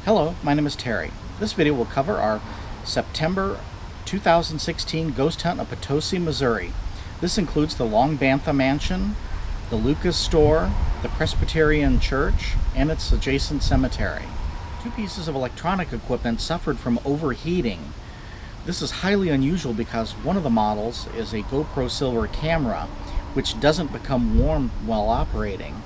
Hello, my name is Terry. This video will cover our September 2016 ghost hunt of Potosi, Missouri. This includes the Long Banta Mansion, the Lucas store, the Presbyterian Church, and its adjacent cemetery. Two pieces of electronic equipment suffered from overheating. This is highly unusual because one of the models is a GoPro Silver camera, which doesn't become warm while operating.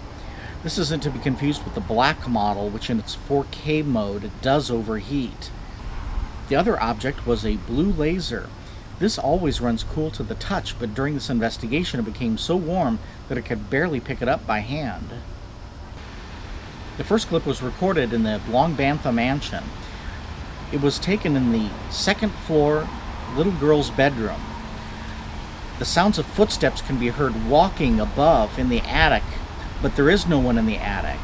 This isn't to be confused with the black model, which in its 4K mode does overheat. The other object was a blue laser. This always runs cool to the touch, but during this investigation it became so warm that it could barely pick it up by hand. The first clip was recorded in the Long Banta Mansion. It was taken in the second floor little girl's bedroom. The sounds of footsteps can be heard walking above in the attic, but there is no one in the attic.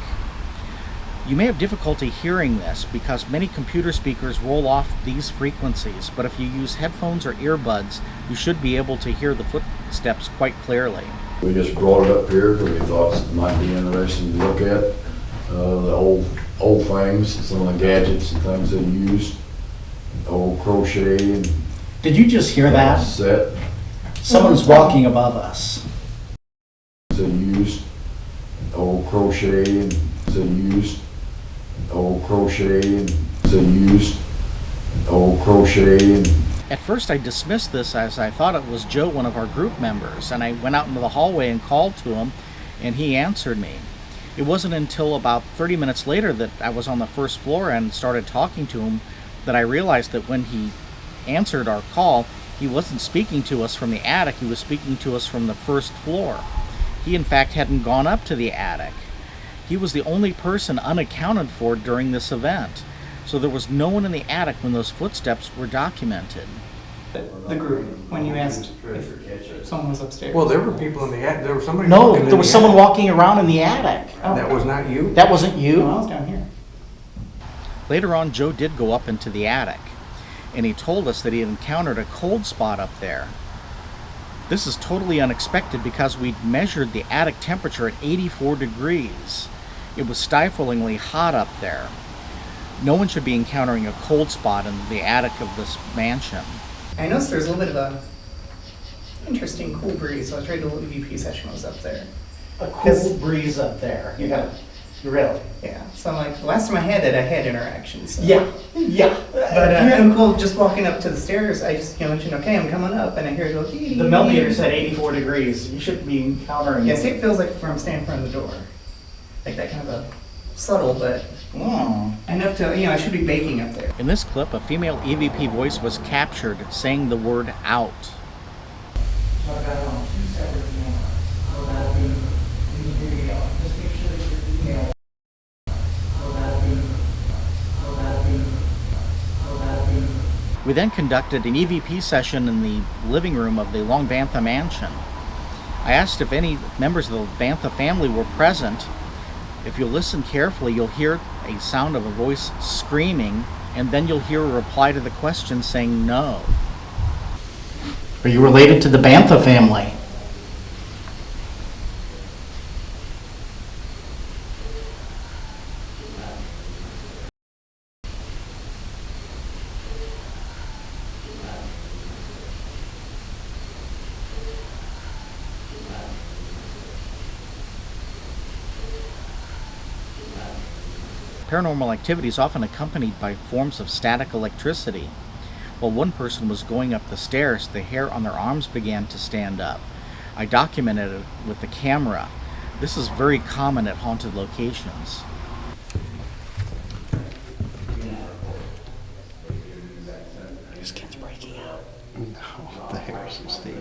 You may have difficulty hearing this because many computer speakers roll off these frequencies, but if you use headphones or earbuds, you should be able to hear the footsteps quite clearly. We just brought it up here because we thought it might be interesting to look at the old things, some of the gadgets and things they used, old crochet and Did you just hear that? Sept. Someone's walking above us. They used old crochet and they used old crochet and they used old crochet and. At first I dismissed this as I thought it was Joe, one of our group members, and I went out into the hallway and called to him, and he answered me. It wasn't until about 30 minutes later that I was on the first floor and started talking to him that I realized that when he answered our call, he wasn't speaking to us from the attic, he was speaking to us from the first floor. He in fact hadn't gone up to the attic. He was the only person unaccounted for during this event, so there was no one in the attic when those footsteps were documented. The group, when you asked if someone was upstairs. Well, there were people in the attic. There was somebody. No, walking in there was the someone attic. walking around in the attic. Oh. That was not you. That wasn't you? No, I was down here. Later on, Joe did go up into the attic, and he told us that he had encountered a cold spot up there. This is totally unexpected because we'd measured the attic temperature at 84 degrees. It was stiflingly hot up there. No one should be encountering a cold spot in the attic of this mansion. I noticed there was a little bit of a interesting cool breeze, so I tried to do a EVP session was up there. A cool breeze up there. Really? Yeah, so I'm like, the last time I had it, I had interactions. So. Yeah. But I'm cool just walking up to the stairs. I just mentioned, okay, I'm coming up, and I hear it go, dee, The millimeter said 84 degrees. You shouldn't be encountering Yeah, see, it feels like where I'm standing in front of the door. Like that kind of a subtle, but enough to, I should be baking up there. In this clip, a female EVP voice was captured saying the word out. We then conducted an EVP session in the living room of the Long Banta Mansion. I asked if any members of the Banta family were present. If you listen carefully, you'll hear a sound of a voice screaming, and then you'll hear a reply to the question saying no. Are you related to the Banta family? Paranormal activity is often accompanied by forms of static electricity. While one person was going up the stairs, the hair on their arms began to stand up. I documented it with the camera. This is very common at haunted locations. This kid's breaking out. No, the hair's so steep.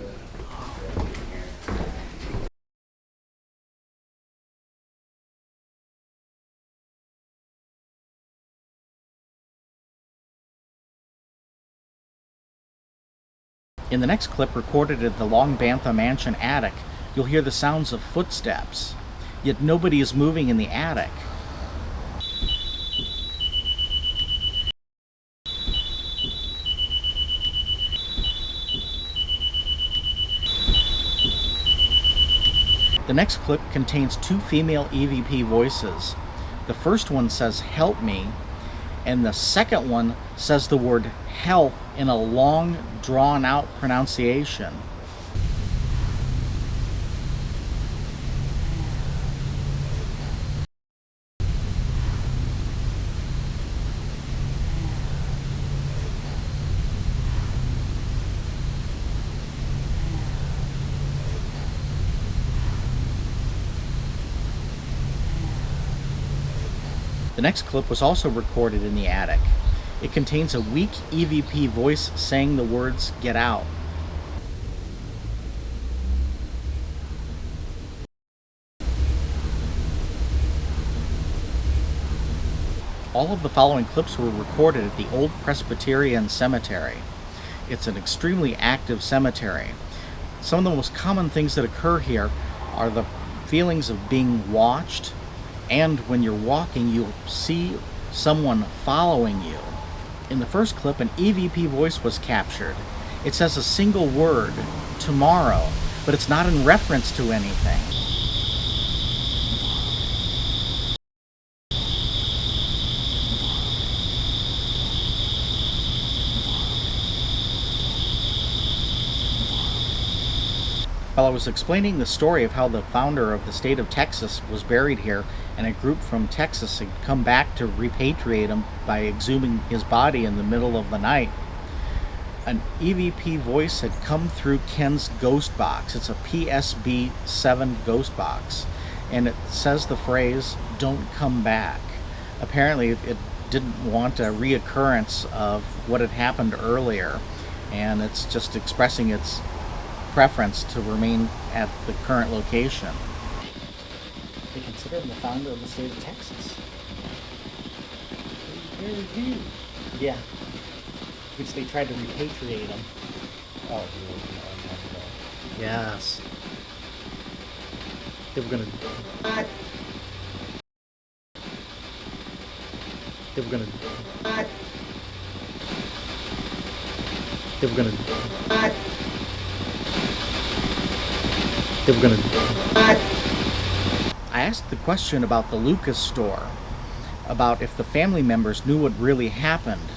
In the next clip recorded at the Long Banta Mansion attic, you'll hear the sounds of footsteps, yet nobody is moving in the attic. The next clip contains two female EVP voices. The first one says, "Help me," And the second one says the word hell in a long, drawn-out pronunciation. The next clip was also recorded in the attic. It contains a weak EVP voice saying the words, "Get out." All of the following clips were recorded at the Old Presbyterian Cemetery. It's an extremely active cemetery. Some of the most common things that occur here are the feelings of being watched, and when you're walking, you'll see someone following you. In the first clip, an EVP voice was captured. It says a single word, tomorrow, but it's not in reference to anything. While I was explaining the story of how the founder of the state of Texas was buried here, and a group from Texas had come back to repatriate him by exhuming his body in the middle of the night, an EVP voice had come through Ken's ghost box. It's a PSB-7 ghost box, and it says the phrase, "Don't come back." Apparently it didn't want a reoccurrence of what had happened earlier, and it's just expressing its preference to remain at the current location. They consider him the founder of the state of Texas. Yeah. Which they tried to repatriate him. Oh, Yes. They were gonna. They were gonna. They were gonna. They were gonna. I asked the question about the Lucas store, about if the family members knew what really happened,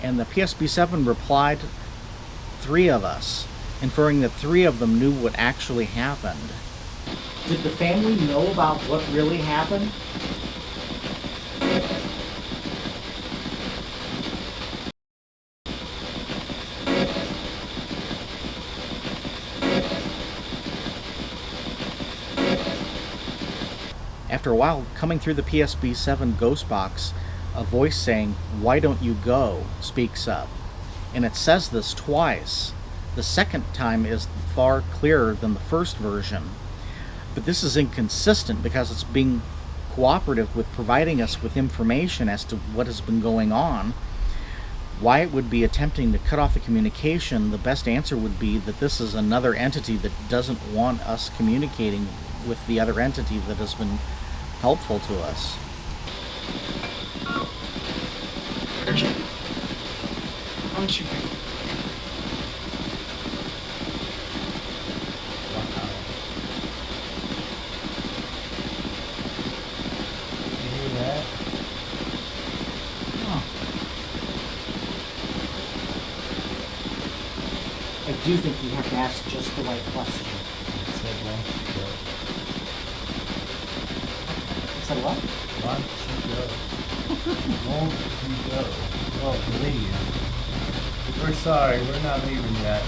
and the PSB-7 replied, 3 of us, inferring that 3 of them knew what actually happened. Did the family know about what really happened? After a while, coming through the PSB-7 ghost box, a voice saying, "Why don't you go?" speaks up. And it says this twice. The second time is far clearer than the first version. But this is inconsistent because it's being cooperative with providing us with information as to what has been going on. Why it would be attempting to cut off the communication, the best answer would be that this is another entity that doesn't want us communicating with the other entity that has been helpful to us. Urgent. Aren't you? I do think you have to ask just the right question. Said what? Why don't you go? Won't you go? Well, leave. We're sorry, we're not leaving yet.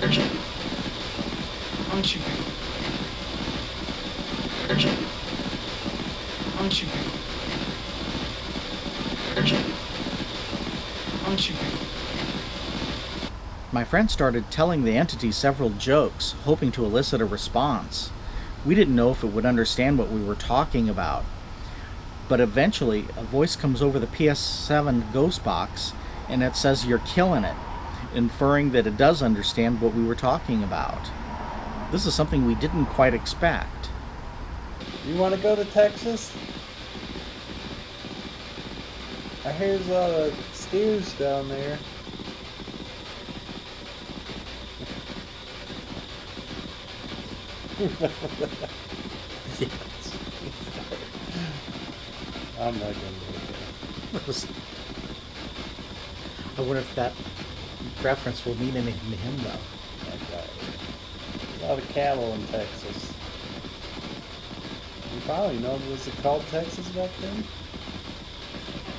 Urgent. Aren't you? Urgent. Aren't you? Urgent. Aren't you? My friend started telling the entity several jokes, hoping to elicit a response. We didn't know if it would understand what we were talking about. But eventually, a voice comes over the PS7 ghost box, and it says, "You're killing it," inferring that it does understand what we were talking about. This is something we didn't quite expect. You want to go to Texas? I hear there's a lot of steers down there. Yes. I'm not gonna do it. I wonder if that reference will mean anything to him, though. Okay. A lot of cattle in Texas. You probably know, was it called Texas back then?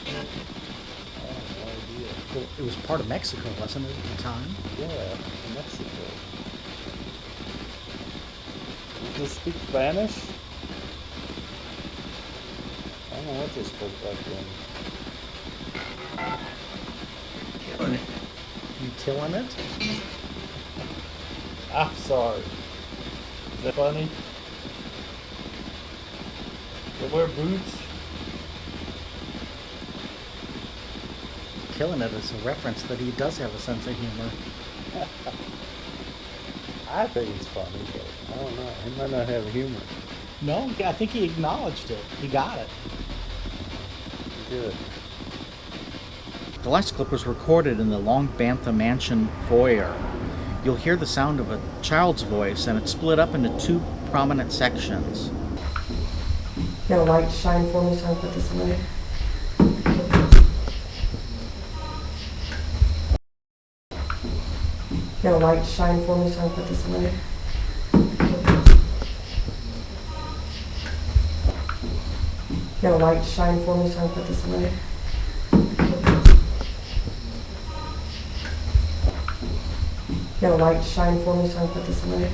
I have no idea. Well, it was part of Mexico, wasn't it, at the time? Yeah, Mexico. Does it speak Spanish? I don't know what they spoke back then. You killing it? I'm sorry. Is that funny? They wear boots? Killing it is a reference that he does have a sense of humor. I think it's funny, but I don't know. He might not have humor. No, I think he acknowledged it. He got it. Good. The last clip was recorded in the Long Banta Mansion foyer. You'll hear the sound of a child's voice, and it's split up into two prominent sections. Get a light shine for me so I can put this away. Get a light shine for me so I can put this away. Get a light shine for me so I can put this away. Get a light shine for me so I can put this away.